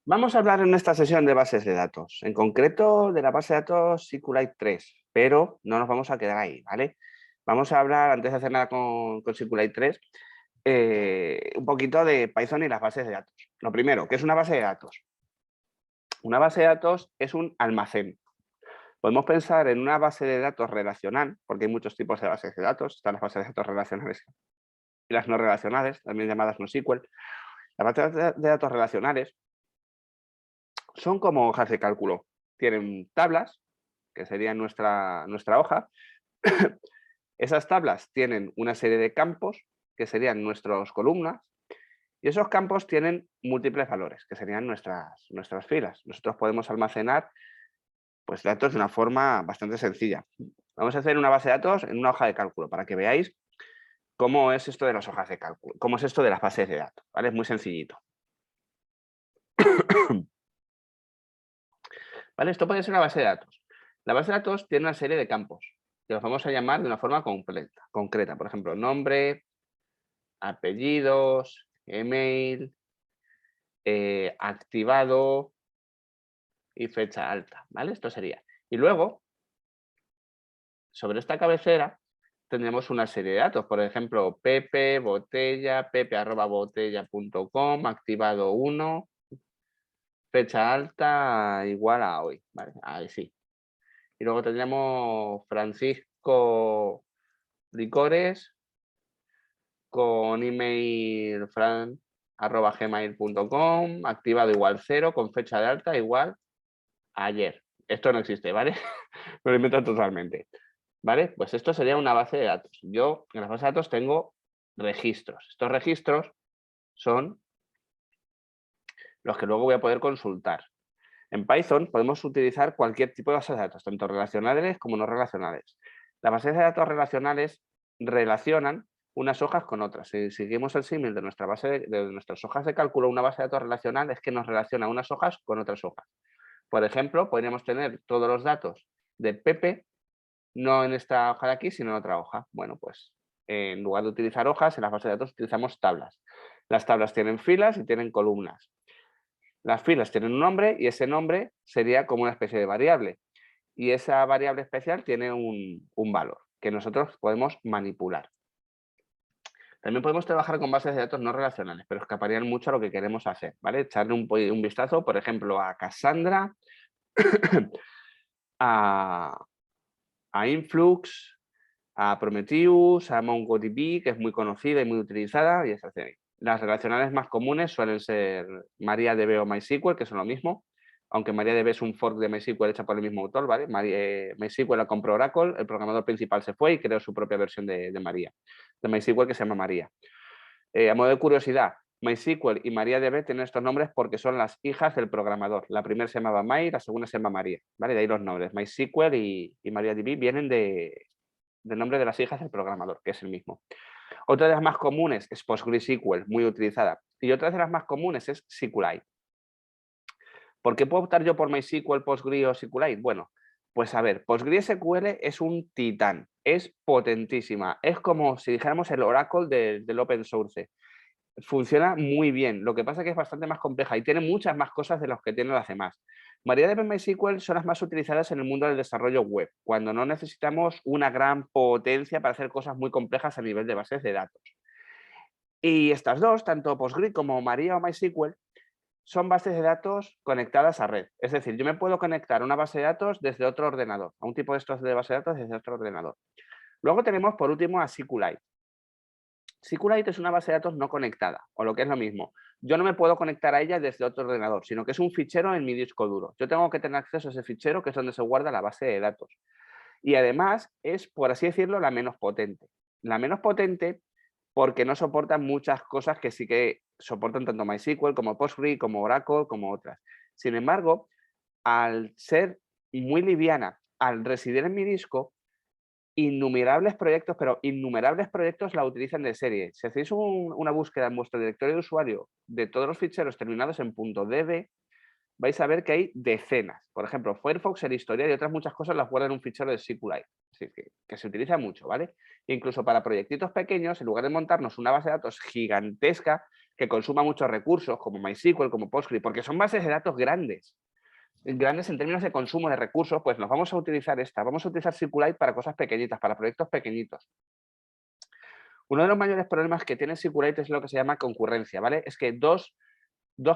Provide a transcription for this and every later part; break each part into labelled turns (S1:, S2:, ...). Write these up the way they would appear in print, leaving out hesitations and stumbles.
S1: Vamos a hablar en esta sesión de bases de datos, en concreto de la base de datos SQLite 3, pero no nos vamos a quedar ahí, ¿vale? Vamos a hablar, antes de hacer nada con SQLite 3, un poquito de Python y las bases de datos. Lo primero, ¿qué es una base de datos? Una base de datos es un almacén. Podemos pensar en una base de datos relacional, porque hay muchos tipos de bases de datos. Están las bases de datos relacionales y las no relacionales, también llamadas NoSQL. Las bases de datos relacionales son como hojas de cálculo. Tienen tablas, que serían nuestra hoja. Esas tablas tienen una serie de campos, que serían nuestras columnas, y esos campos tienen múltiples valores, que serían nuestras filas. Nosotros podemos almacenar pues, datos de una forma bastante sencilla. Vamos a hacer una base de datos en una hoja de cálculo, para que veáis cómo es esto de las hojas de cálculo, cómo es esto de las bases de datos, ¿vale? Es muy sencillito. ¿Vale? Esto puede ser una base de datos. La base de datos tiene una serie de campos que los vamos a llamar de una forma concreta. Por ejemplo, nombre, apellidos, email, activado y fecha alta. ¿Vale? Esto sería. Y luego, sobre esta cabecera, tendremos una serie de datos. Por ejemplo, Pepe, botella, pepe@botella.com, activado 1, fecha alta igual a hoy. ¿Vale? Ahí sí. Y luego tendremos Francisco Licores con email fran@gmail.com, activado igual 0, con fecha de alta igual ayer. Esto no existe, ¿vale? Me lo invento totalmente. ¿Vale? Pues esto sería una base de datos. Yo en las bases de datos tengo registros. Estos registros son los que luego voy a poder consultar. En Python podemos utilizar cualquier tipo de base de datos, tanto relacionales como no relacionales. Las bases de datos relacionales relacionan unas hojas con otras. Si seguimos el símil de de nuestras hojas de cálculo, una base de datos relacional es que nos relaciona unas hojas con otras hojas. Por ejemplo, podríamos tener todos los datos de Pepe, no en esta hoja de aquí, sino en otra hoja. Bueno, pues en lugar de utilizar hojas, en las bases de datos utilizamos tablas. Las tablas tienen filas y tienen columnas. Las filas tienen un nombre y ese nombre sería como una especie de variable. Y esa variable especial tiene un valor que nosotros podemos manipular. También podemos trabajar con bases de datos no relacionales, pero escaparían mucho a lo que queremos hacer, ¿vale? Echarle un vistazo, por ejemplo, a Cassandra, a, a Influx, a Prometheus, a MongoDB, que es muy conocida y muy utilizada, y es así. Las relacionales más comunes suelen ser MariaDB o MySQL, que son lo mismo, aunque MariaDB es un fork de MySQL hecha por el mismo autor, ¿vale? MySQL la compró Oracle, el programador principal se fue y creó su propia versión de MySQL que se llama Maria. A modo de curiosidad, MySQL y MariaDB tienen estos nombres porque son las hijas del programador. La primera se llamaba My, la segunda se llama Maria, ¿vale? De ahí los nombres. MySQL y MariaDB vienen del nombre de las hijas del programador, que es el mismo. Otra de las más comunes es PostgreSQL, muy utilizada. Y otra de las más comunes es SQLite. ¿Por qué puedo optar yo por MySQL, Postgre o SQLite? Bueno, pues a ver, PostgreSQL es un titán, es potentísima, es como si dijéramos el Oracle del open source. Funciona muy bien, lo que pasa es que es bastante más compleja y tiene muchas más cosas de las que tienen las demás. MariaDB y MySQL son las más utilizadas en el mundo del desarrollo web, cuando no necesitamos una gran potencia para hacer cosas muy complejas a nivel de bases de datos. Y estas dos, tanto Postgre como Maria o MySQL, son bases de datos conectadas a red. Es decir, yo me puedo conectar a una base de datos desde otro ordenador, a un tipo de estos de base de datos desde otro ordenador. Luego tenemos, por último, a SQLite. SQLite es una base de datos no conectada, o lo que es lo mismo. Yo no me puedo conectar a ella desde otro ordenador, sino que es un fichero en mi disco duro. Yo tengo que tener acceso a ese fichero, que es donde se guarda la base de datos. Y además es, por así decirlo, la menos potente. La menos potente porque no soportan muchas cosas que sí que soportan tanto MySQL como Postgre, como Oracle, como otras. Sin embargo, al ser muy liviana, al residir en mi disco, innumerables proyectos, pero innumerables proyectos la utilizan de serie. Si hacéis una búsqueda en vuestro directorio de usuario de todos los ficheros terminados en .db, vais a ver que hay decenas. Por ejemplo, Firefox, el historial y otras muchas cosas las guarda en un fichero de SQLite. Así que se utiliza mucho, ¿vale? Incluso para proyectitos pequeños, en lugar de montarnos una base de datos gigantesca, que consuma muchos recursos, como MySQL, como PostgreSQL, porque son bases de datos grandes en términos de consumo de recursos, pues nos vamos a utilizar esta. Vamos a utilizar SQLite para cosas pequeñitas, para proyectos pequeñitos. Uno de los mayores problemas que tiene SQLite es lo que se llama concurrencia, ¿vale? Es que dos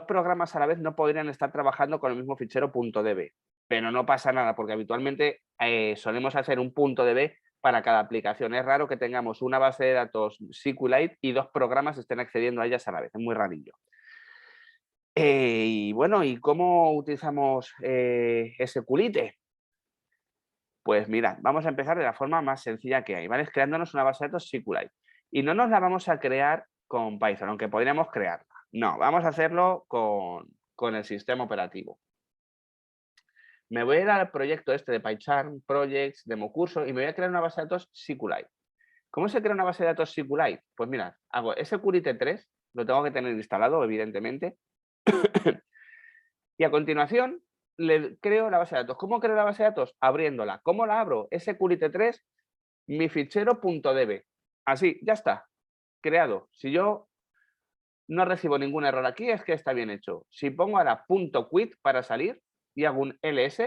S1: programas a la vez no podrían estar trabajando con el mismo fichero .db, pero no pasa nada porque habitualmente solemos hacer un .db para cada aplicación. Es raro que tengamos una base de datos SQLite y dos programas estén accediendo a ellas a la vez, es muy rarillo. Y bueno, ¿y cómo utilizamos SQLite? Pues mirad, vamos a empezar de la forma más sencilla que hay, ¿vale? Creándonos una base de datos SQLite. Y no nos la vamos a crear con Python, aunque podríamos crearla. No, vamos a hacerlo con el sistema operativo. Me voy a ir al proyecto este de PyCharm, Projects, Demo Curso, y me voy a crear una base de datos SQLite. ¿Cómo se crea una base de datos SQLite? Pues mirad, hago SQLite 3, lo tengo que tener instalado, evidentemente. Y a continuación le creo la base de datos. ¿Cómo creo la base de datos? Abriéndola. ¿Cómo la abro? SQLite 3, mi fichero .db. Así, ya está. Creado. Si yo no recibo ningún error aquí, es que está bien hecho. Si pongo ahora .quit para salir y hago un ls,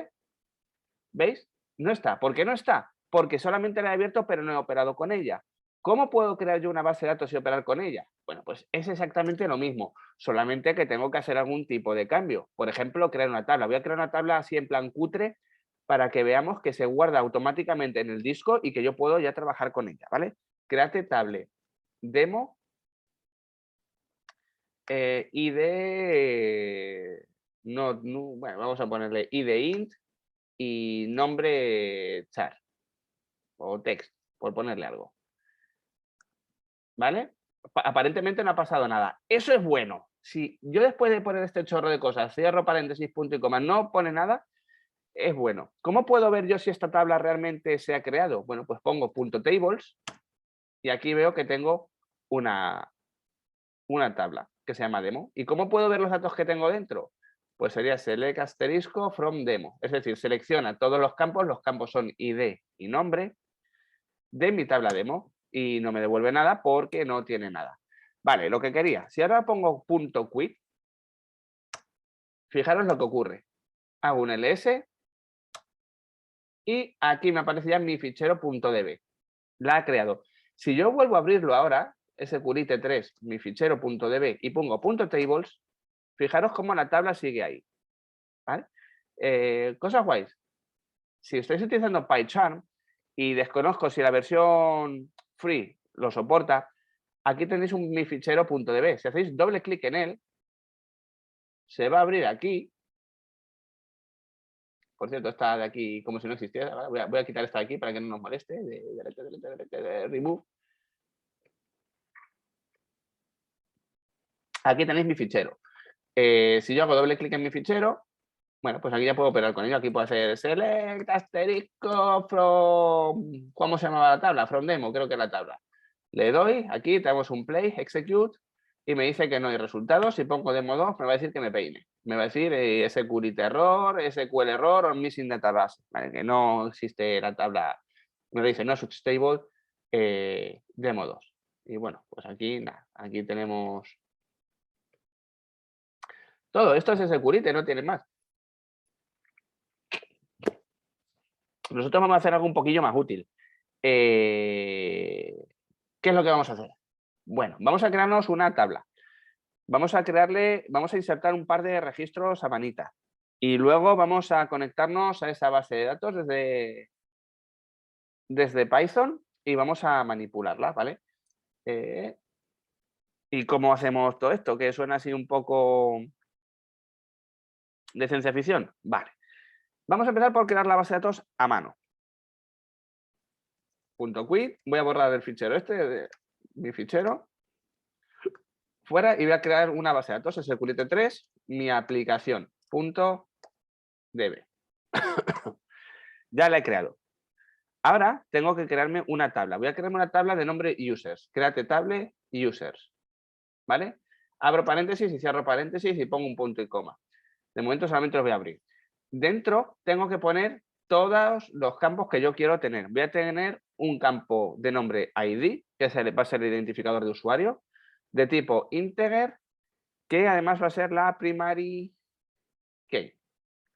S1: ¿veis? No está. ¿Por qué no está? Porque solamente la he abierto pero no he operado con ella. ¿Cómo puedo crear yo una base de datos y operar con ella? Bueno, pues es exactamente lo mismo, solamente que tengo que hacer algún tipo de cambio. Por ejemplo, crear una tabla. Voy a crear una tabla así en plan cutre para que veamos que se guarda automáticamente en el disco y que yo puedo ya trabajar con ella, ¿vale? Create table demo id, bueno, vamos a ponerle id int y nombre char o text, por ponerle algo. ¿Vale? Aparentemente no ha pasado nada. Eso es bueno. Si yo después de poner este chorro de cosas, cierro paréntesis, punto y coma, no pone nada, es bueno. ¿Cómo puedo ver yo si esta tabla realmente se ha creado? Bueno, pues pongo .tables y aquí veo que tengo una tabla que se llama demo. ¿Y cómo puedo ver los datos que tengo dentro? Pues sería select asterisco from demo. Es decir, selecciona todos los campos son ID y nombre de mi tabla demo. Y no me devuelve nada porque no tiene nada. Vale, lo que quería. Si ahora pongo .quit, fijaros lo que ocurre. Hago un ls y aquí me aparece ya mi fichero .db. La ha creado. Si yo vuelvo a abrirlo ahora, SQLite 3, mi fichero .db y pongo .tables, fijaros cómo la tabla sigue ahí. ¿Vale? Cosas guays. Si estáis utilizando PyCharm y desconozco si la versión free lo soporta, aquí tenéis mi fichero .db. Si hacéis doble clic en él, se va a abrir aquí. Por cierto, está de aquí como si no existiera. ¿Vale? Voy a quitar esta de aquí para que no nos moleste. Remove. Aquí tenéis mi fichero. Si yo hago doble clic en mi fichero, bueno, pues aquí ya puedo operar con ello. Aquí puedo hacer select asterisco from... ¿Cómo se llamaba la tabla? From demo, creo que es la tabla. Le doy, aquí tenemos un play, execute, y me dice que no hay resultados. Si pongo demo 2, me va a decir que me peine. Me va a decir SQLite error, SQL error o missing database. ¿Vale? Que no existe la tabla. Me dice no such table demo 2. Y bueno, pues aquí nada, aquí tenemos todo. Esto es SQLite, no tiene más. Nosotros vamos a hacer algo un poquillo más útil. ¿Qué es lo que vamos a hacer? Bueno, vamos a crearnos una tabla. Vamos a insertar un par de registros a manita. Y luego vamos a conectarnos a esa base de datos desde Python y vamos a manipularla, ¿vale? ¿Y cómo hacemos todo esto? Que suena así un poco de ciencia ficción. Vale. Vamos a empezar por crear la base de datos a mano. .quit, voy a borrar el fichero este, mi fichero, fuera y voy a crear una base de datos, SQLite 3, mi aplicación, .db. Ya la he creado. Ahora tengo que crearme una tabla. Voy a crearme una tabla de nombre users. Create table users. ¿Vale? Abro paréntesis y cierro paréntesis y pongo un punto y coma. De momento solamente los voy a abrir. Dentro tengo que poner todos los campos que yo quiero tener. Voy a tener un campo de nombre ID, que va a ser el identificador de usuario, de tipo integer que además va a ser la primary key.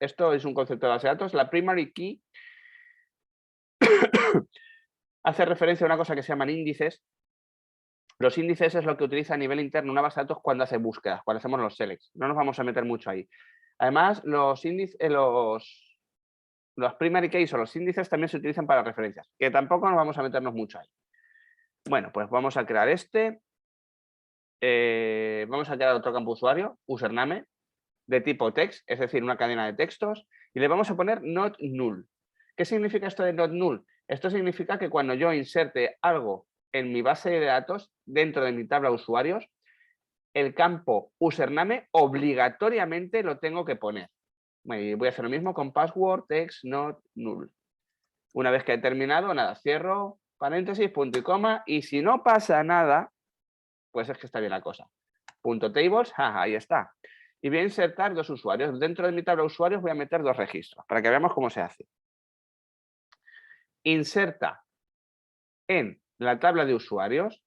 S1: Esto es un concepto de base de datos. La primary key hace referencia a una cosa que se llaman índices. Los índices es lo que utiliza a nivel interno una base de datos cuando hace búsquedas, cuando hacemos los selects. No nos vamos a meter mucho ahí. Además, los primary keys o los índices también se utilizan para referencias, que tampoco nos vamos a meternos mucho ahí. Bueno, pues vamos a crear vamos a crear otro campo usuario, username, de tipo text, es decir, una cadena de textos, y le vamos a poner not null. ¿Qué significa esto de not null? Esto significa que cuando yo inserte algo en mi base de datos, dentro de mi tabla de usuarios, el campo username obligatoriamente lo tengo que poner. Voy a hacer lo mismo con password text not null. Una vez que he terminado, nada, cierro paréntesis, punto y coma, y si no pasa nada, pues es que está bien la cosa. Punto tables, ahí está. Y voy a insertar dos usuarios. Dentro de mi tabla de usuarios voy a meter dos registros para que veamos cómo se hace. Inserta en la tabla de usuarios,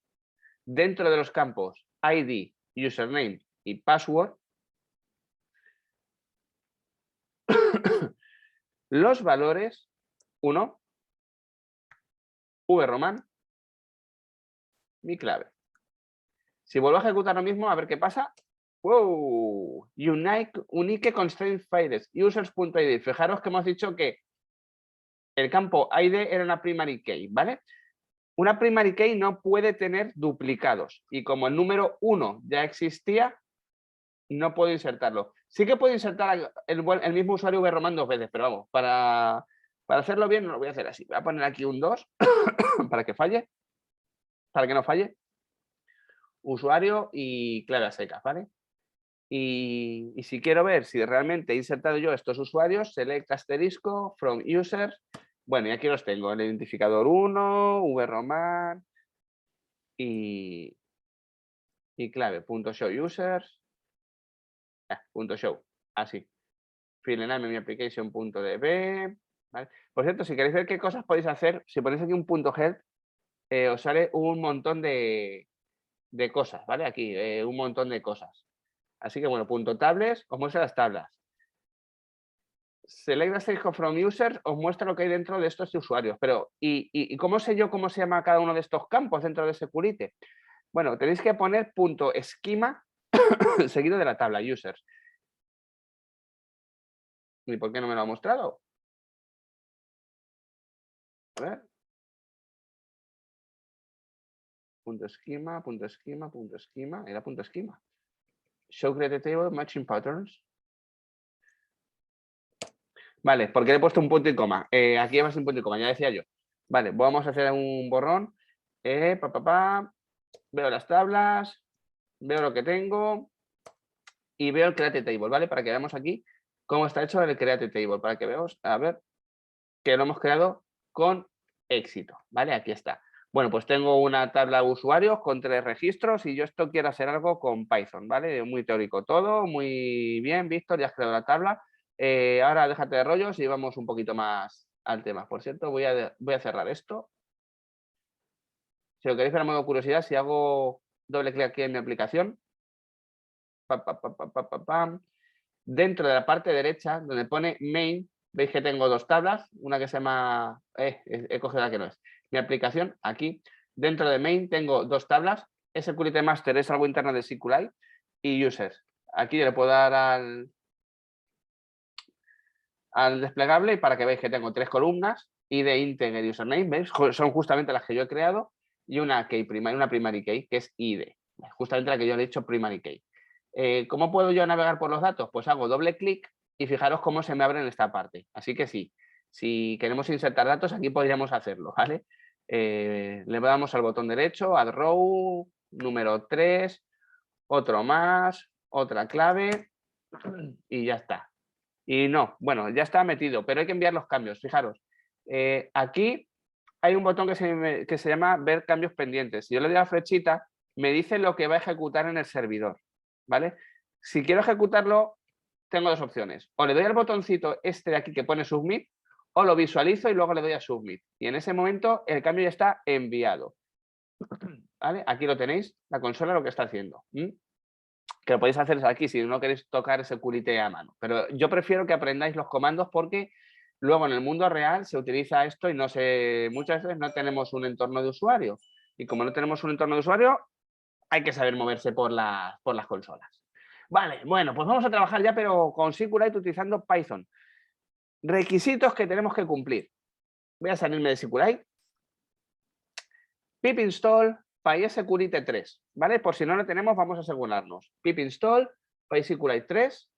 S1: dentro de los campos ID, username y password, los valores 1, vroman, mi clave. Si vuelvo a ejecutar lo mismo, a ver qué pasa. ¡Wow! Unique constraint files, users.id. Fijaros que hemos dicho que el campo ID era una primary key, ¿vale? Una primary key no puede tener duplicados. Y como el número 1 ya existía, no puedo insertarlo. Sí que puedo insertar el mismo usuario vroman 2 veces, pero vamos, para hacerlo bien no lo voy a hacer así. Voy a poner aquí un 2 para que falle, para que no falle. Usuario y clave a secas, ¿vale? Y si quiero ver si realmente he insertado yo estos usuarios, select asterisco from users. Bueno, y aquí los tengo, el identificador 1, vroman y clave, punto show users, punto show, así. Filename mi application punto db, ¿vale? Por cierto, si queréis ver qué cosas podéis hacer, si ponéis aquí un punto help, os sale un montón de cosas, ¿vale? Aquí, un montón de cosas. Así que bueno, punto tables, os muestra las tablas. Select asterisco from users os muestra lo que hay dentro de estos usuarios. Pero, ¿y cómo sé yo cómo se llama cada uno de estos campos dentro de Security? Bueno, tenéis que poner punto esquema seguido de la tabla users. ¿Y por qué no me lo ha mostrado? A ver. Punto esquema, punto esquema, punto esquema. Era punto esquema. Show create table, matching patterns. Vale, ¿por qué le he puesto un punto y coma? Aquí va sin punto y coma, ya decía yo. Vale, vamos a hacer un borrón. Veo las tablas, veo lo que tengo y veo el create table, ¿vale? Para que veamos aquí cómo está hecho el create table, para que veamos, a ver, que lo hemos creado con éxito, ¿vale? Aquí está. Bueno, pues tengo una tabla de usuarios con 3 registros y yo esto quiero hacer algo con Python, ¿vale? Muy teórico todo, muy bien, Víctor, ya has creado la tabla. Ahora déjate de rollos y vamos un poquito más al tema. Por cierto, voy a cerrar esto. Si lo queréis ver a modo curiosidad, si hago doble clic aquí en mi aplicación, dentro de la parte derecha, donde pone main, veis que tengo 2 tablas, una que se llama, he cogido la que no es, mi aplicación, aquí, dentro de main tengo 2 tablas, Security Master es algo interno de SQLite y users. Aquí le puedo dar al desplegable para que veáis que tengo 3 columnas, ID, integer y username, ¿veis? Son justamente las que yo he creado y una primary key, que es ID, justamente la que yo le he dicho primary key. ¿Cómo puedo yo navegar por los datos? Pues hago doble clic y fijaros cómo se me abre en esta parte. Así que sí, si queremos insertar datos, aquí podríamos hacerlo, ¿vale? Le damos al botón derecho, add row, número 3, otro más, otra clave y ya está. Y no, bueno, ya está metido, pero hay que enviar los cambios, fijaros. Aquí hay un botón que se llama ver cambios pendientes. Si yo le doy a la flechita, me dice lo que va a ejecutar en el servidor, ¿vale? Si quiero ejecutarlo, tengo 2 opciones. O le doy al botoncito este de aquí que pone submit, o lo visualizo y luego le doy a submit. Y en ese momento el cambio ya está enviado. ¿Vale? Aquí lo tenéis, la consola lo que está haciendo. que lo podéis hacer aquí si no queréis tocar security a mano. Pero yo prefiero que aprendáis los comandos porque luego en el mundo real se utiliza esto y muchas veces no tenemos un entorno de usuario. Y como no tenemos un entorno de usuario, hay que saber moverse por las consolas. Vale, bueno, pues vamos a trabajar ya, pero con SQLite utilizando Python. Requisitos que tenemos que cumplir. Voy a salirme de SQLite. Pip install PySecurity 3, ¿vale? Por si no lo tenemos, vamos a asegurarnos. Pip install PySecurity 3,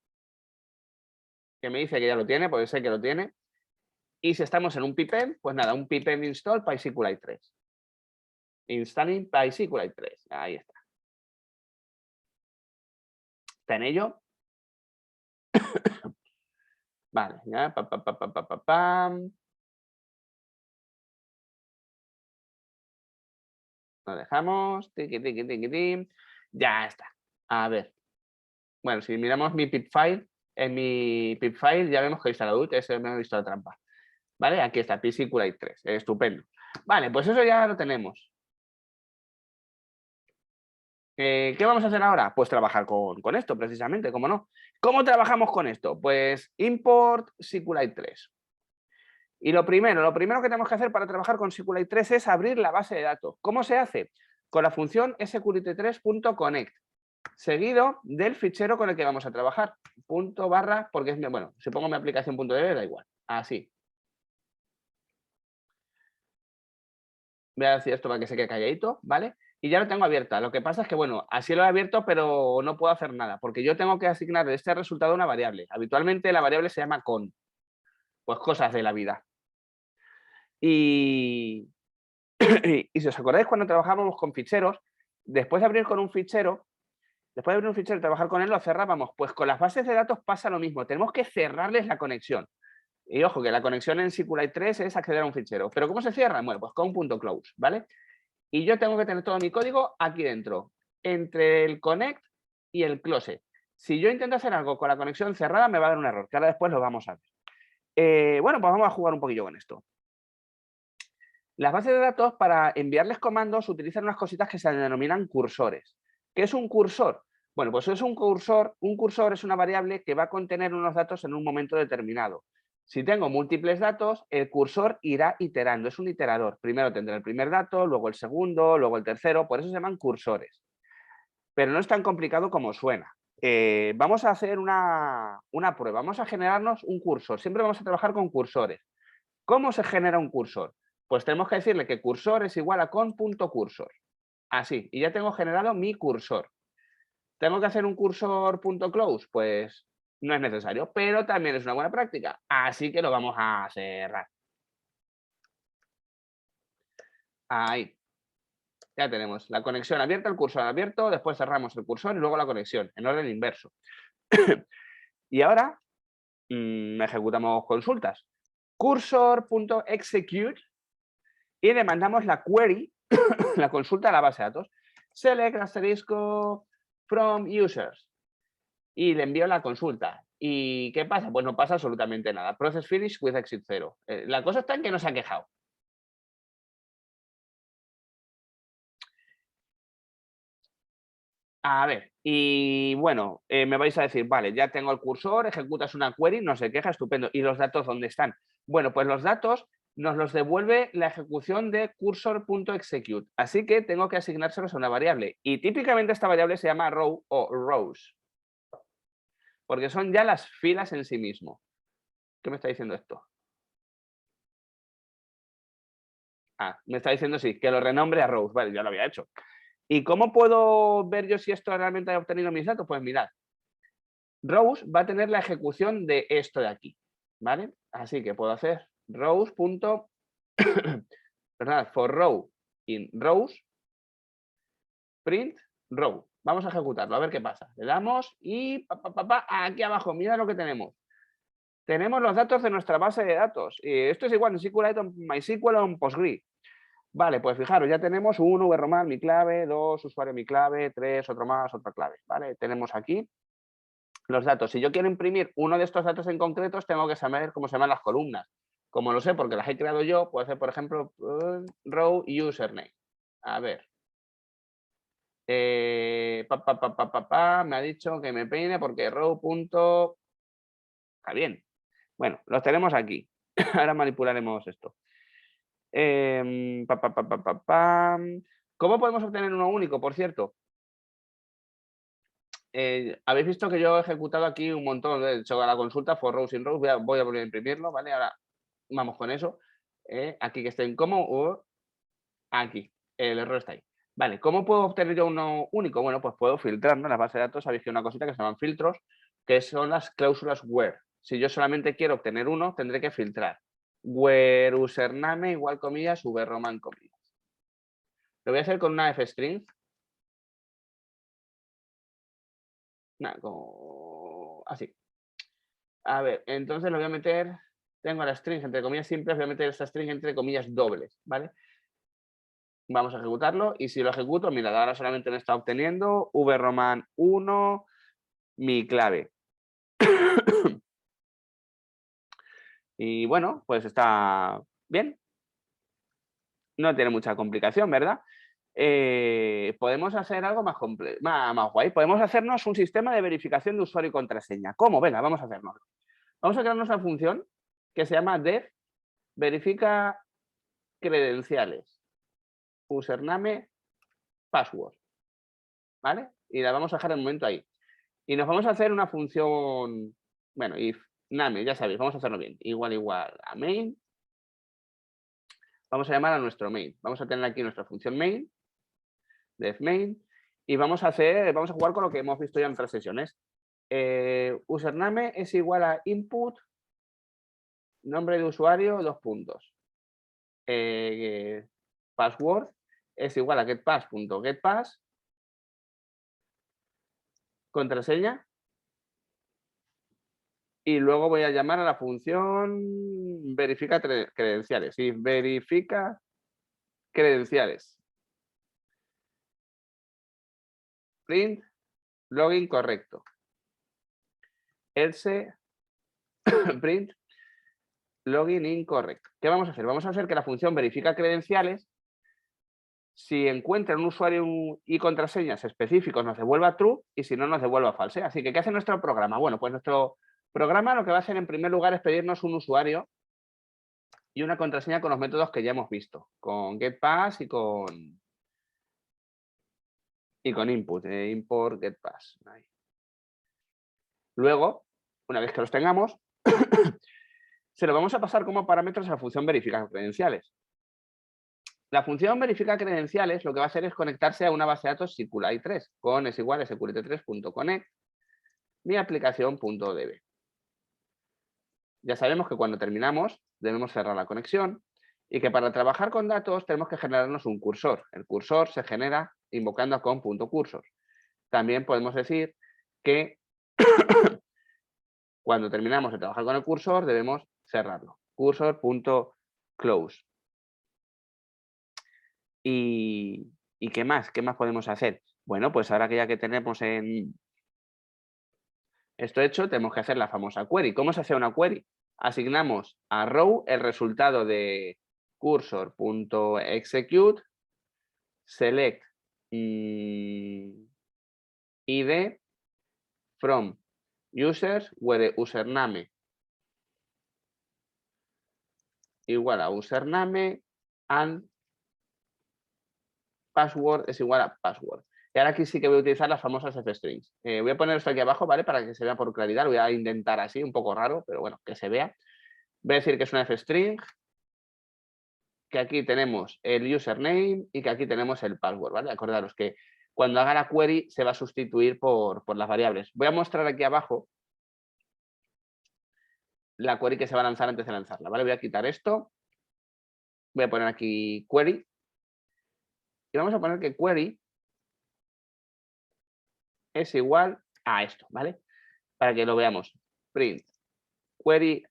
S1: que me dice que ya lo tiene, porque sé que lo tiene. Y si estamos en un pipem, pues nada, un pipem install PySQLite 3. Installing PySQLite 3, ahí está. ¿Está en ello? Vale, ya, pam. Lo dejamos, tiqui. Ya está. A ver. Bueno, si miramos mi pip file, en mi pip file ya vemos que he instalado ese me ha visto la trampa. ¿Vale? Aquí está, PySQLite 3. Estupendo. Vale, pues eso ya lo tenemos. ¿Qué vamos a hacer ahora? Pues trabajar con esto, precisamente, ¿cómo no? ¿Cómo trabajamos con esto? Pues import SQLite 3. Y lo primero que tenemos que hacer para trabajar con SQLite 3 es abrir la base de datos. ¿Cómo se hace? Con la función sqlite3.connect, seguido del fichero con el que vamos a trabajar. Punto barra, porque es, bueno, si pongo mi aplicación.db da igual. Así. Voy a decir esto para que se quede calladito, ¿vale? Y ya lo tengo abierta. Lo que pasa es que, bueno, así lo he abierto, pero no puedo hacer nada, porque yo tengo que asignar este resultado a una variable. Habitualmente la variable se llama con. Pues cosas de la vida. Y si os acordáis, cuando trabajábamos con ficheros, después de abrir un fichero y trabajar con él, lo cerrábamos. Pues con las bases de datos pasa lo mismo. Tenemos que cerrarles la conexión. Y ojo, que la conexión en SQLite 3 es acceder a un fichero. ¿Pero cómo se cierra? Bueno, pues con un punto close, ¿vale? Y yo tengo que tener todo mi código aquí dentro, entre el connect y el close. Si yo intento hacer algo con la conexión cerrada, me va a dar un error, que ahora después lo vamos a ver. Bueno, pues vamos a jugar un poquillo con esto. Las bases de datos, para enviarles comandos, utilizan unas cositas que se denominan cursores. ¿Qué es un cursor? Bueno, pues es un cursor es una variable que va a contener unos datos en un momento determinado. Si tengo múltiples datos, el cursor irá iterando, es un iterador. Primero tendré el primer dato, luego el segundo, luego el tercero, por eso se llaman cursores. Pero no es tan complicado como suena. Vamos a hacer una prueba, vamos a generarnos un cursor. Siempre vamos a trabajar con cursores. ¿Cómo se genera un cursor? Pues tenemos que decirle que cursor es igual a con.cursor. Así, y ya tengo generado mi cursor. ¿Tengo que hacer un cursor.close? Pues no es necesario, pero también es una buena práctica. Así que lo vamos a cerrar. Ahí. Ya tenemos la conexión abierta, el cursor abierto, después cerramos el cursor y luego la conexión, en orden inverso. Y ahora ejecutamos consultas. Cursor.execute y le mandamos la query, la consulta a la base de datos. Select asterisco from users. Y le envío la consulta. ¿Y qué pasa? Pues no pasa absolutamente nada. Process finish with exit 0. La cosa está en que no se ha quejado. A ver, y bueno, me vais a decir, vale, ya tengo el cursor, ejecutas una query, no se queja, estupendo. ¿Y los datos dónde están? Bueno, pues los datos nos los devuelve la ejecución de cursor.execute. Así que tengo que asignárselos a una variable. Y típicamente esta variable se llama row o rows, porque son ya las filas en sí mismo. ¿Qué me está diciendo esto? Ah, me está diciendo sí, que lo renombre a rows. Vale, ya lo había hecho. ¿Y cómo puedo ver yo si esto realmente ha obtenido mis datos? Pues mirad. Rows va a tener la ejecución de esto de aquí, ¿vale? Así que puedo hacer rows. For row in rows, print row. Vamos a ejecutarlo, a ver qué pasa. Le damos y aquí abajo, mira lo que tenemos. Tenemos los datos de nuestra base de datos. Esto es igual en SQLite, MySQL o en Postgre. Vale, pues fijaros, ya tenemos 1, VROMAN, mi clave, 2, usuario, mi clave, 3, otro más, otra clave. ¿Vale? Tenemos aquí los datos. Si yo quiero imprimir uno de estos datos en concreto, tengo que saber cómo se llaman las columnas. Como lo sé porque las he creado yo, puedo hacer, por ejemplo, row username. A ver. me ha dicho que me peine porque row. Está bien. Bueno, los tenemos aquí. Ahora manipularemos esto. ¿Cómo podemos obtener uno único, por cierto? Habéis visto que yo he ejecutado aquí un montón. De hecho, a la consulta for rows in rows. Voy a volver a imprimirlo, ¿vale? Ahora vamos con eso. Aquí que esté en cómo. Aquí. El error está ahí. Vale, ¿cómo puedo obtener yo uno único? Bueno, pues puedo filtrar, ¿no? En las bases de datos sabéis que hay una cosita que se llaman filtros, que son las cláusulas where. Si yo solamente quiero obtener uno, tendré que filtrar. Where username igual comillas, vroman comillas. Lo voy a hacer con una fstring. Así. A ver, entonces lo voy a meter, tengo las strings entre comillas simples, voy a meter esta string entre comillas dobles, ¿vale? Vamos a ejecutarlo y si lo ejecuto, mira, ahora solamente me está obteniendo vroman 1, mi clave. Y bueno, pues está bien. No tiene mucha complicación, ¿verdad? Podemos hacer algo más guay. Podemos hacernos un sistema de verificación de usuario y contraseña. ¿Cómo? Venga, vamos a hacernos. Vamos a crearnos una función que se llama def verifica credenciales, username, password. ¿Vale? Y la vamos a dejar de momento ahí. Y nos vamos a hacer una función, bueno, if name, ya sabéis, vamos a hacerlo bien. Igual a main. Vamos a llamar a nuestro main. Vamos a tener aquí nuestra función main, def main, y vamos a jugar con lo que hemos visto ya en otras sesiones. Username es igual a input, nombre de usuario, 2 puntos. Password es igual a getPass.getPass, contraseña, y luego voy a llamar a la función verifica credenciales. Sí, verifica credenciales. Print login correcto. Else print login incorrecto. ¿Qué vamos a hacer? Vamos a hacer que la función verifica credenciales, si encuentra un usuario y contraseñas específicos, nos devuelva true y si no, nos devuelva false. Así que, ¿qué hace nuestro programa? Bueno, pues nuestro programa lo que va a hacer en primer lugar es pedirnos un usuario y una contraseña con los métodos que ya hemos visto, con getPass y con input, import getPass. Ahí. Luego, una vez que los tengamos, se lo vamos a pasar como parámetros a la función verifica credenciales. La función verifica credenciales lo que va a hacer es conectarse a una base de datos SQLite3 con es igual a sqlite3.connect mi aplicación.db. Ya sabemos que cuando terminamos debemos cerrar la conexión y que para trabajar con datos tenemos que generarnos un cursor. El cursor se genera invocando a com.cursor. También podemos decir que cuando terminamos de trabajar con el cursor debemos cerrarlo. Cursor.close. ¿Y qué más? ¿Qué más podemos hacer? Bueno, pues ahora que ya que tenemos esto hecho, tenemos que hacer la famosa query. ¿Cómo se hace una query? Asignamos a row el resultado de cursor.execute, select id from users, where username igual a username and password es igual a password. Y ahora aquí sí que voy a utilizar las famosas fstrings. Voy a poner esto aquí abajo, ¿vale? Para que se vea por claridad. Lo voy a intentar así, un poco raro, pero bueno, que se vea. Voy a decir que es una fstring, que aquí tenemos el username y que aquí tenemos el password, ¿vale? Acordaros que cuando haga la query se va a sustituir por las variables. Voy a mostrar aquí abajo la query que se va a lanzar antes de lanzarla, ¿vale? Voy a quitar esto. Voy a poner aquí query. Y vamos a poner que query es igual a esto, ¿vale? Para que lo veamos. Print query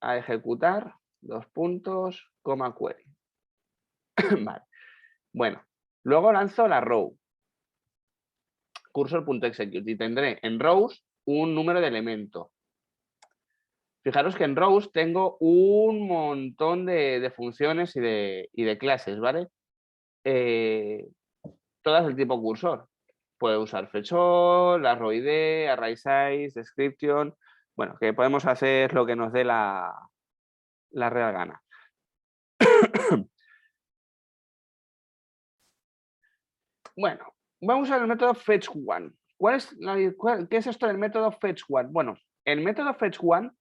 S1: a ejecutar, 2 puntos, coma query. Vale. Bueno, luego lanzo la row. Cursor.execute y tendré en rows un número de elemento. Fijaros que en rows tengo un montón de funciones y de clases, ¿vale? todas del tipo cursor. Puedo usar fetchall, array-id, array-size, description. Bueno, que podemos hacer lo que nos dé la real gana. Bueno, vamos al método fetch1. ¿Qué es esto del método fetch1? Bueno, el método fetch1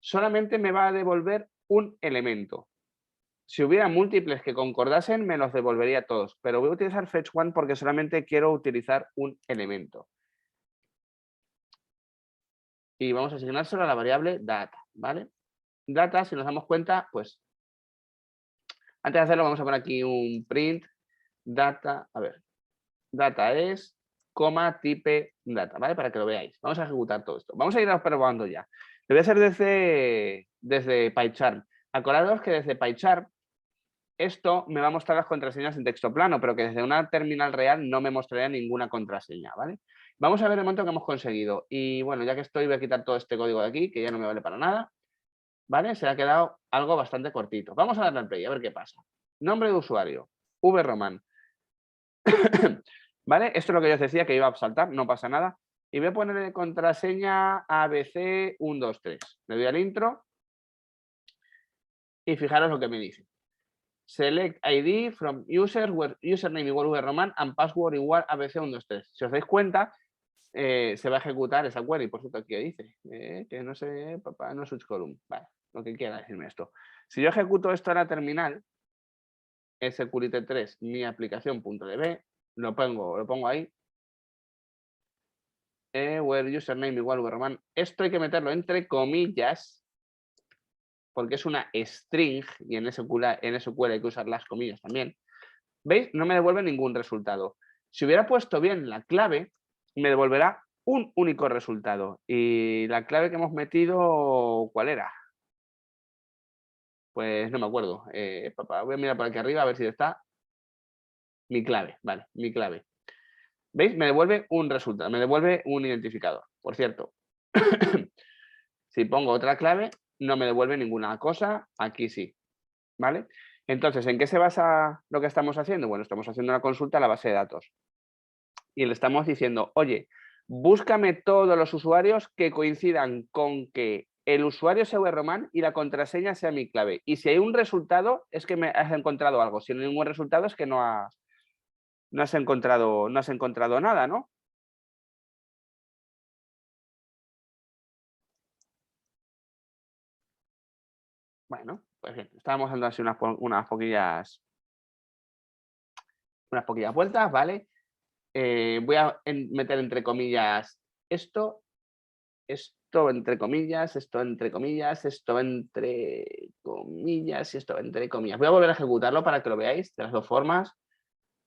S1: solamente me va a devolver un elemento. Si hubiera múltiples que concordasen, me los devolvería todos, pero voy a utilizar fetch1 porque solamente quiero utilizar un elemento. Y vamos a asignárselo a la variable data, ¿vale? Data, si nos damos cuenta, pues antes de hacerlo vamos a poner aquí un print data, a ver, data es, coma, type data, ¿vale? Para que lo veáis. Vamos a ejecutar todo esto. Vamos a ir probando ya. Lo voy a hacer desde PyCharm. Acordaos que desde PyCharm esto me va a mostrar las contraseñas en texto plano, pero que desde una terminal real no me mostraría ninguna contraseña, ¿vale? Vamos a ver el momento que hemos conseguido. Y bueno, ya que estoy, voy a quitar todo este código de aquí, que ya no me vale para nada. ¿Vale? Se ha quedado algo bastante cortito. Vamos a darle al play, a ver qué pasa. Nombre de usuario, vroman. ¿Vale? Esto es lo que yo os decía que iba a saltar, no pasa nada. Y voy a ponerle contraseña ABC123. Le doy al intro. Y fijaros lo que me dice. Select ID from user where username igual vroman and password igual ABC123. Si os dais cuenta, se va a ejecutar esa query. Por cierto, aquí dice que no sé, papá, no switch column. Vale, lo que quiera decirme esto. Si yo ejecuto esto en la terminal, security3 mi aplicación.db, lo pongo ahí. Where username igual vroman. Esto hay que meterlo entre comillas, porque es una string y en SQL hay que usar las comillas también. ¿Veis? No me devuelve ningún resultado. Si hubiera puesto bien la clave, me devolverá un único resultado. Y la clave que hemos metido, ¿cuál era? Pues no me acuerdo. Papá, voy a mirar por aquí arriba a ver si está. Mi clave, vale, mi clave. ¿Veis? Me devuelve un resultado, me devuelve un identificador. Por cierto, si pongo otra clave, no me devuelve ninguna cosa. Aquí sí, ¿vale? Entonces, ¿en qué se basa lo que estamos haciendo? Bueno, estamos haciendo una consulta a la base de datos. Y le estamos diciendo, oye, búscame todos los usuarios que coincidan con que el usuario sea vroman y la contraseña sea mi clave. Y si hay un resultado, es que me has encontrado algo. Si no hay ningún resultado, es que no has encontrado nada, ¿no? Bueno, pues bien, estábamos dando así unas poquillas vueltas, ¿vale? Voy a meter entre comillas esto entre comillas, esto entre comillas, esto entre comillas y esto entre comillas. Voy a volver a ejecutarlo para que lo veáis de las dos formas.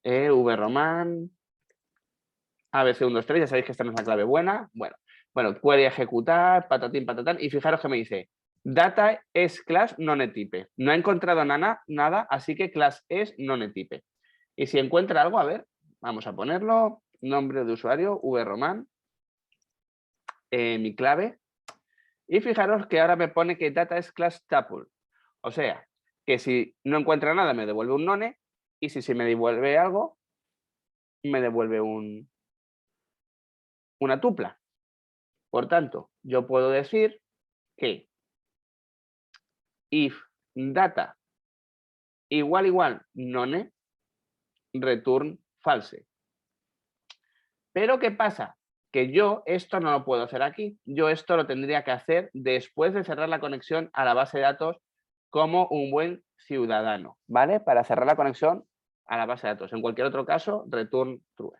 S1: vroman, ABC123, ya sabéis que esta no es la clave buena. Bueno, query ejecutar, patatín, patatán, y fijaros que me dice, data es class non-type. No ha encontrado nada, así que class es non-type. Y si encuentra algo, a ver, vamos a ponerlo, nombre de usuario, vroman, mi clave, y fijaros que ahora me pone que data es class tuple. O sea, que si no encuentra nada me devuelve un none, y si me devuelve algo, me devuelve una tupla. Por tanto, yo puedo decir que if data igual none, return false. Pero ¿qué pasa? Que yo esto no lo puedo hacer aquí. Yo esto lo tendría que hacer después de cerrar la conexión a la base de datos como un buen ciudadano, ¿vale? Para cerrar la conexión a la base de datos. En cualquier otro caso, return true.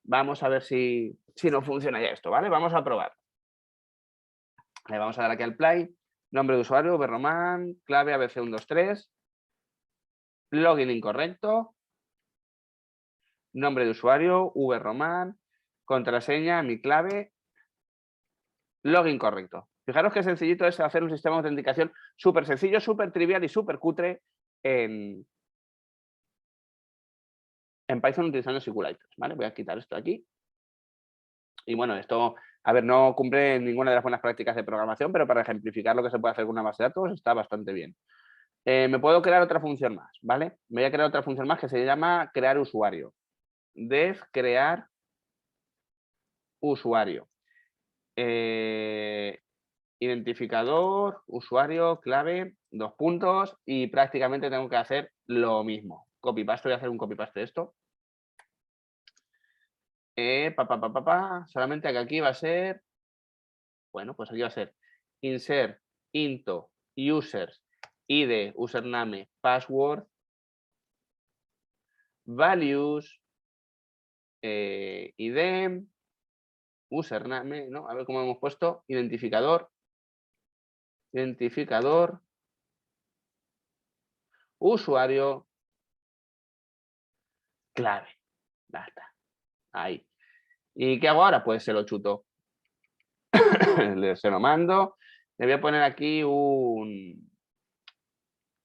S1: Vamos a ver si no funciona ya esto, ¿vale? Vamos a probar. Le vamos a dar aquí al play. Nombre de usuario, vroman, clave ABC123. Login incorrecto. Nombre de usuario, vroman. Contraseña, mi clave. Login correcto. Fijaros qué sencillito es hacer un sistema de autenticación súper sencillo, súper trivial y súper cutre en Python utilizando SQLite, ¿vale? Voy a quitar esto de aquí. Y bueno, esto, a ver, no cumple ninguna de las buenas prácticas de programación, pero para ejemplificar lo que se puede hacer con una base de datos está bastante bien. Me puedo crear otra función más, ¿vale? Me voy a crear otra función más que se llama crear usuario. def crear usuario. Identificador, usuario, clave, 2 puntos y prácticamente tengo que hacer lo mismo. Copy paste, voy a hacer un copy paste de esto. Solamente que aquí va a ser, bueno, pues aquí va a ser insert into users id, username, password, values, id, username, ¿no? A ver cómo hemos puesto, identificador, usuario, clave. Ya está. Ahí. ¿Y qué hago ahora? Pues se lo chuto. Se lo mando. Le voy a poner aquí un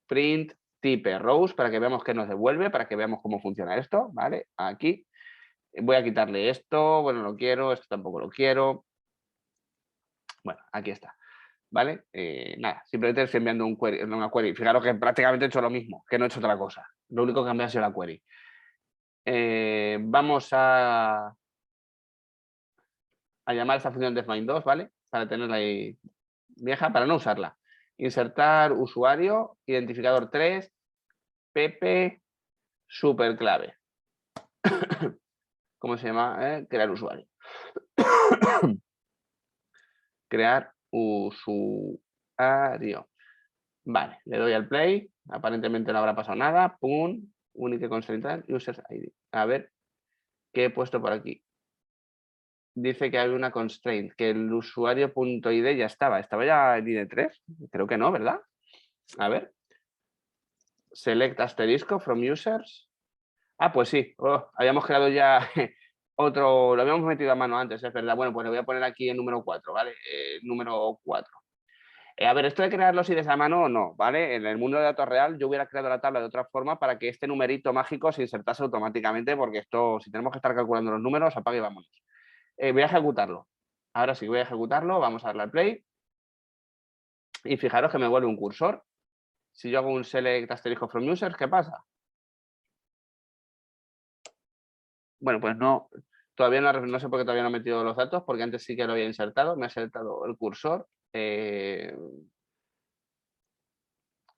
S1: print type rows para que veamos qué nos devuelve, para que veamos cómo funciona esto, ¿vale? Aquí. Voy a quitarle esto, bueno, lo quiero, esto tampoco lo quiero. Bueno, aquí está, ¿vale? Nada, simplemente estoy enviando una query. Fijaros que prácticamente he hecho lo mismo, que no he hecho otra cosa. Lo único que cambiado ha sido la query. Vamos a llamar a esta función defMind2, ¿vale? Para tenerla ahí vieja, para no usarla. Insertar usuario, identificador 3, Pepe, superclave. ¿Cómo se llama? Crear usuario. Crear usuario. Vale, le doy al play. Aparentemente no habrá pasado nada. Pum, única constraint, users ID. A ver, ¿qué he puesto por aquí? Dice que hay una constraint, que el usuario.id ya estaba. ¿Estaba ya el ID3? Creo que no, ¿verdad? A ver. Select asterisco from users. Ah, pues sí. Oh, habíamos creado ya otro, lo habíamos metido a mano antes, es verdad. Bueno, pues le voy a poner aquí el número 4, ¿vale? Número 4. A ver, esto de crear los IDs a mano, no, ¿vale? En el mundo de datos real yo hubiera creado la tabla de otra forma para que este numerito mágico se insertase automáticamente, porque esto, si tenemos que estar calculando los números, apague y vámonos. Voy a ejecutarlo. Ahora sí, voy a ejecutarlo, vamos a darle al play. Y fijaros que me vuelve un cursor. Si yo hago un select asterisco from users, ¿qué pasa? Bueno, pues no, todavía no sé por qué todavía no he metido los datos, porque antes sí que lo había insertado, me ha insertado el cursor.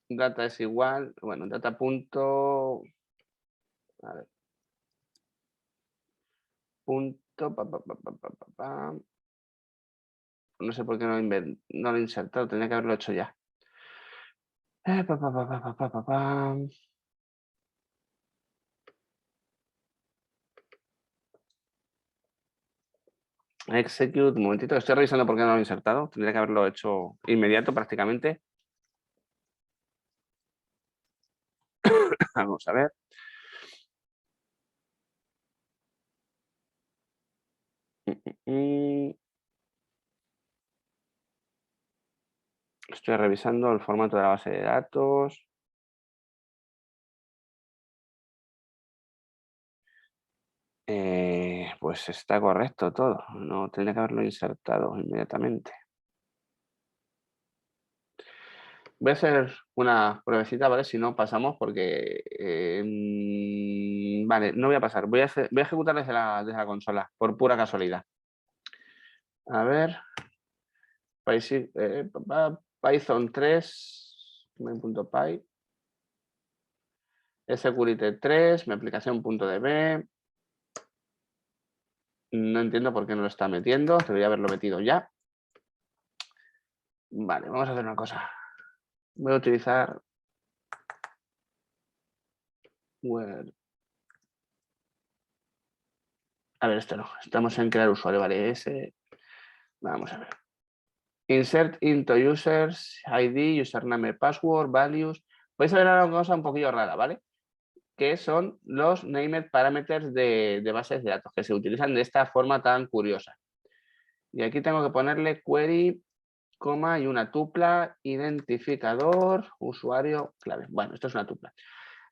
S1: Data es igual, bueno, data punto, a ver, punto, no sé por qué no lo he insertado, tenía que haberlo hecho ya. Execute, un momentito, estoy revisando por qué no lo he insertado, tendría que haberlo hecho inmediato prácticamente. Vamos a ver. Estoy revisando el formato de la base de datos. Pues está correcto todo, no tendría que haberlo insertado inmediatamente. Voy a hacer una pruebecita, ¿vale? Si no, pasamos porque... vale, no voy a pasar. Voy a ejecutar desde la consola, por pura casualidad. A ver. Python 3, main.py. Security 3, mi aplicación.db. No entiendo por qué no lo está metiendo. Debería haberlo metido ya. Vale, vamos a hacer una cosa. Voy a utilizar... Word. A ver, esto no. Estamos en crear usuario, vale. Vamos a ver. Insert into users, ID, username, password, values. Vais a ver una cosa un poquillo rara, ¿vale? Que son los named parameters de bases de datos que se utilizan de esta forma tan curiosa. Y aquí tengo que ponerle query, coma y una tupla, identificador, usuario, clave. Bueno, esto es una tupla.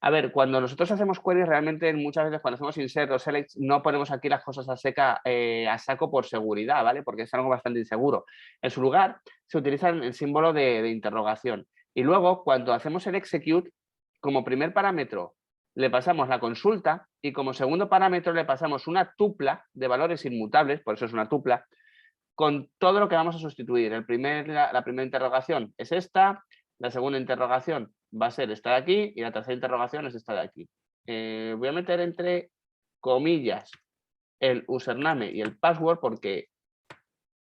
S1: A ver, cuando nosotros hacemos queries, realmente muchas veces cuando hacemos insert o select no ponemos aquí las cosas a saco por seguridad, ¿vale? Porque es algo bastante inseguro. En su lugar se utiliza el símbolo de interrogación. Y luego, cuando hacemos el execute, como primer parámetro le pasamos la consulta y como segundo parámetro le pasamos una tupla de valores inmutables, por eso es una tupla, con todo lo que vamos a sustituir. La primera interrogación es esta, la segunda interrogación va a ser esta de aquí y la tercera interrogación es esta de aquí. Voy a meter entre comillas el username y el password porque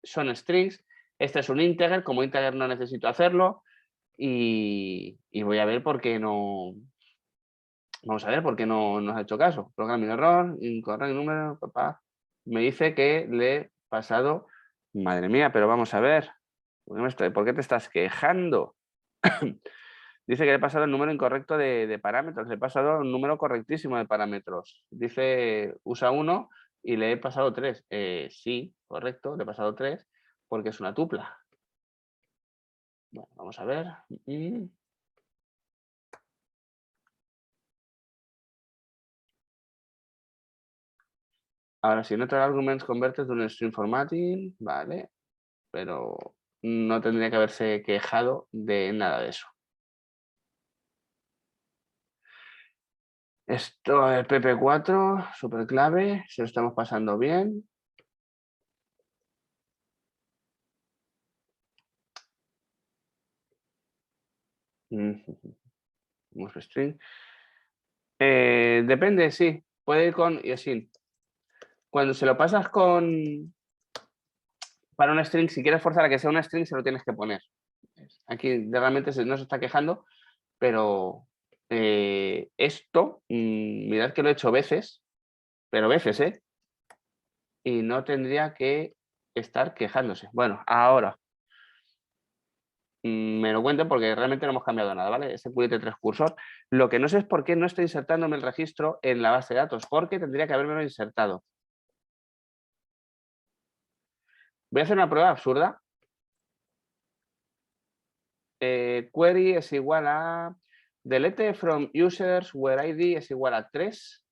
S1: son strings. Este es un integer, como integer no necesito hacerlo y voy a ver por qué no... Vamos a ver por qué no nos ha hecho caso. Programming error, incorrecto número, papá. Me dice que le he pasado... Madre mía, pero vamos a ver. ¿Por qué te estás quejando? Dice que le he pasado el número incorrecto de parámetros. Le he pasado un número correctísimo de parámetros. Dice usa 1 y le he pasado 3. Sí, correcto, le he pasado 3 porque es una tupla. Bueno, vamos a ver. Ahora, si neutral arguments converted to un string formatting, vale, pero no tendría que haberse quejado de nada de eso. Esto es PP4, súper clave, se lo estamos pasando bien. String. Depende, sí, puede ir con y sin. Cuando se lo pasas para un string, si quieres forzar a que sea un string, se lo tienes que poner. Aquí realmente no se está quejando, pero esto, mirad que lo he hecho veces, pero veces, ¿eh? Y no tendría que estar quejándose. Bueno, ahora me lo cuenten porque realmente no hemos cambiado nada, ¿vale? Ese QT3 cursor. Lo que no sé es por qué no estoy insertándome el registro en la base de datos, porque tendría que haberme insertado. Voy a hacer una prueba absurda. Query es igual a delete from users where ID es igual a 3.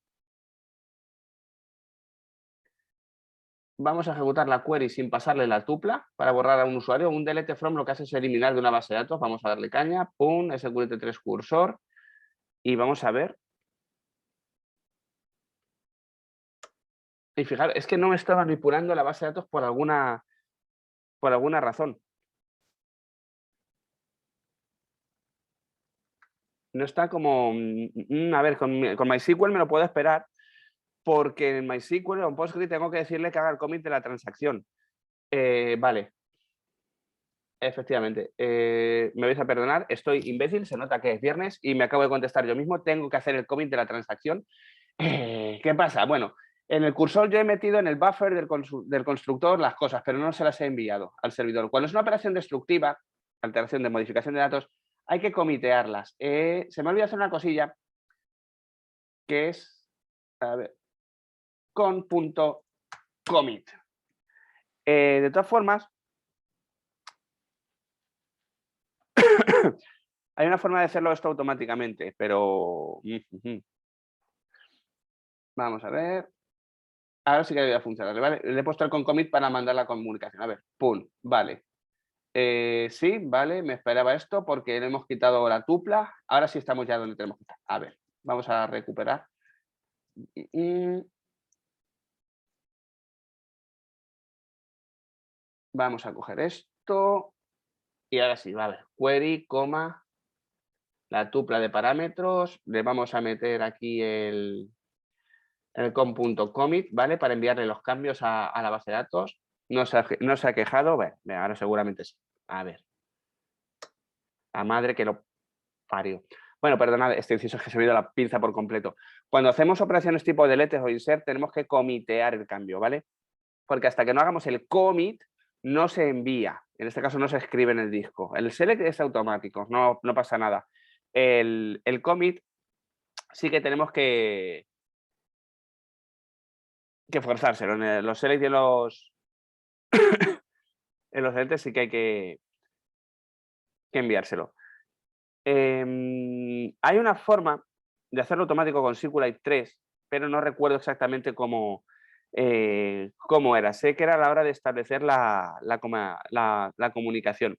S1: Vamos a ejecutar la query sin pasarle la tupla para borrar a un usuario. Un delete from lo que hace es eliminar de una base de datos. Vamos a darle caña, pum, SQLT3 cursor y vamos a ver. Y fijaros, es que no me está manipulando la base de datos por alguna razón. No está como... a ver, con MySQL me lo puedo esperar porque en MySQL o en Postgre tengo que decirle que haga el commit de la transacción. Vale. Efectivamente. Me vais a perdonar, estoy imbécil, se nota que es viernes y me acabo de contestar yo mismo. Tengo que hacer el commit de la transacción. ¿Qué pasa? Bueno, en el cursor yo he metido en el buffer del constructor las cosas, pero no se las he enviado al servidor. Cuando es una operación destructiva, alteración de modificación de datos, hay que comitearlas. Se me olvidó hacer una cosilla que es, a ver, con.commit. De todas formas, hay una forma de hacerlo esto automáticamente, pero... Vamos a ver. Ahora sí que debería funcionar, ¿vale? Le he puesto el con commit para mandar la comunicación. A ver, pum, vale. Sí, vale, me esperaba esto porque le hemos quitado la tupla. Ahora sí estamos ya donde tenemos que estar. A ver, vamos a recuperar. Vamos a coger esto. Y ahora sí, va a ver. Query, coma, la tupla de parámetros. Le vamos a meter aquí el com.commit, ¿vale? Para enviarle los cambios a la base de datos. No se ha quejado. Bueno, ahora seguramente sí. A ver. La madre que lo parió. Bueno, perdonad, este inciso es que se me ha ido la pinza por completo. Cuando hacemos operaciones tipo delete o insert, tenemos que comitear el cambio, ¿vale? Porque hasta que no hagamos el commit, no se envía. En este caso no se escribe en el disco. El select es automático, no pasa nada. El commit sí que tenemos que forzárselo. En los select y en los deletes sí que hay que enviárselo. Hay una forma de hacerlo automático con SQLite 3, pero no recuerdo exactamente cómo era. Sé que era a la hora de establecer la comunicación.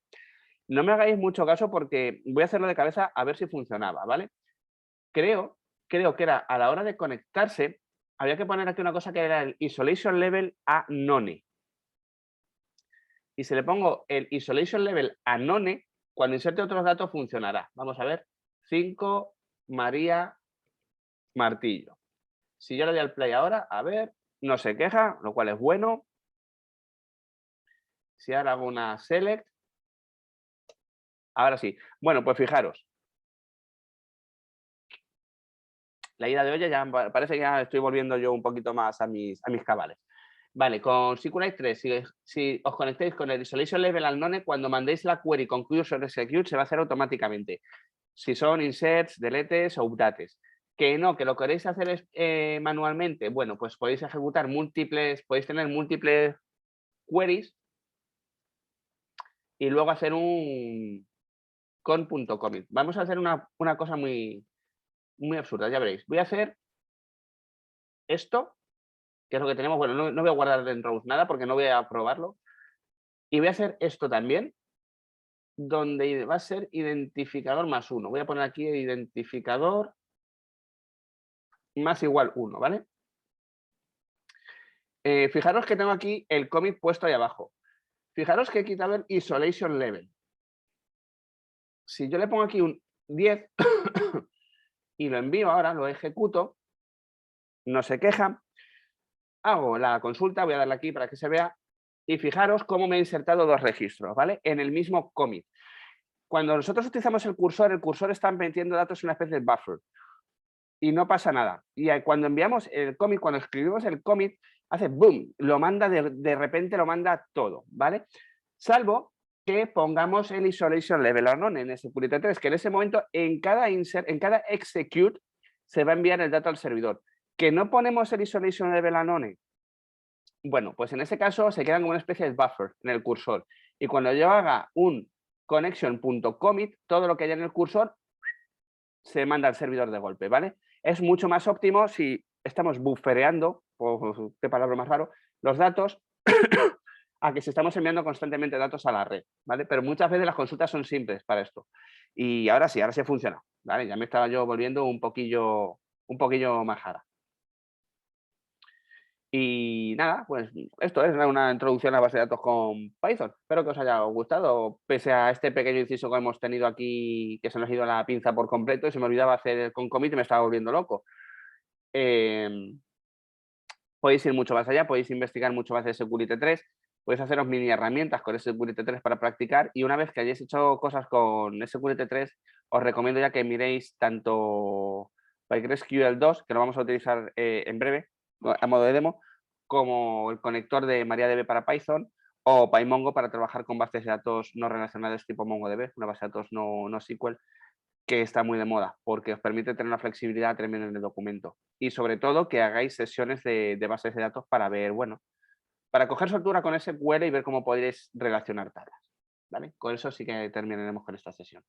S1: No me hagáis mucho caso porque voy a hacerlo de cabeza a ver si funcionaba, ¿vale? Creo creo que era a la hora de conectarse, había que poner aquí una cosa que era el isolation level a none. Y si le pongo el isolation level a none, cuando inserte otros datos funcionará. Vamos a ver, 5 María Martillo. Si yo le doy al play ahora, a ver, no se queja, lo cual es bueno. Si ahora hago una select, ahora sí. Bueno, pues fijaros. La ida de olla ya parece que ya estoy volviendo yo un poquito más a mis cabales. Vale, con SQLite 3, si os conectéis con el isolation level al none, cuando mandéis la query con cursor execute se va a hacer automáticamente. Si son inserts, deletes o updates. Que no, que lo queréis hacer manualmente, bueno, pues podéis ejecutar podéis tener múltiples queries y luego hacer un con.commit. Vamos a hacer una cosa muy absurda, ya veréis. Voy a hacer esto, que es lo que tenemos. Bueno, no voy a guardar en rows nada porque no voy a probarlo. Y voy a hacer esto también, donde va a ser identificador más 1. Voy a poner aquí identificador más igual 1, ¿vale? Fijaros que tengo aquí el commit puesto ahí abajo. Fijaros que he quitado el isolation level. Si yo le pongo aquí un 10 y lo envío ahora, lo ejecuto, no se queja, hago la consulta, voy a darle aquí para que se vea, y fijaros cómo me he insertado 2 registros, ¿vale? En el mismo commit. Cuando nosotros utilizamos el cursor está metiendo datos en una especie de buffer y no pasa nada. Y cuando enviamos el commit, cuando escribimos el commit, hace boom, lo manda de repente, lo manda todo, ¿vale? Salvo que pongamos el isolation level o none en SQLite 3, que en ese momento en cada insert, en cada execute, se va a enviar el dato al servidor. Que no ponemos el isolation level a none, bueno, pues en ese caso se quedan como una especie de buffer en el cursor. Y cuando yo haga un connection.commit, todo lo que haya en el cursor se manda al servidor de golpe, ¿vale? Es mucho más óptimo si estamos buffereando, o qué palabra más raro, los datos a que si estamos enviando constantemente datos a la red, ¿vale? Pero muchas veces las consultas son simples para esto. Y ahora sí ha funcionado, ¿vale? Ya me estaba yo volviendo un poquillo majara. Y nada, pues esto es una introducción a la base de datos con Python. Espero que os haya gustado, pese a este pequeño inciso que hemos tenido aquí, que se nos ha ido la pinza por completo y se me olvidaba hacer el concommit y me estaba volviendo loco. Podéis ir mucho más allá, podéis investigar mucho más de SQLite 3, podéis haceros mini herramientas con SQLite 3 para practicar y una vez que hayáis hecho cosas con SQLite 3, os recomiendo ya que miréis tanto PySQL 2, que lo vamos a utilizar en breve, a modo de demo, como el conector de MariaDB para Python o PyMongo para trabajar con bases de datos no relacionadas tipo MongoDB, una base de datos no SQL, que está muy de moda porque os permite tener una flexibilidad tremenda en el documento. Y sobre todo que hagáis sesiones de bases de datos para ver, bueno, para coger soltura con SQL y ver cómo podéis relacionar tablas. ¿Vale? Con eso sí que terminaremos con esta sesión.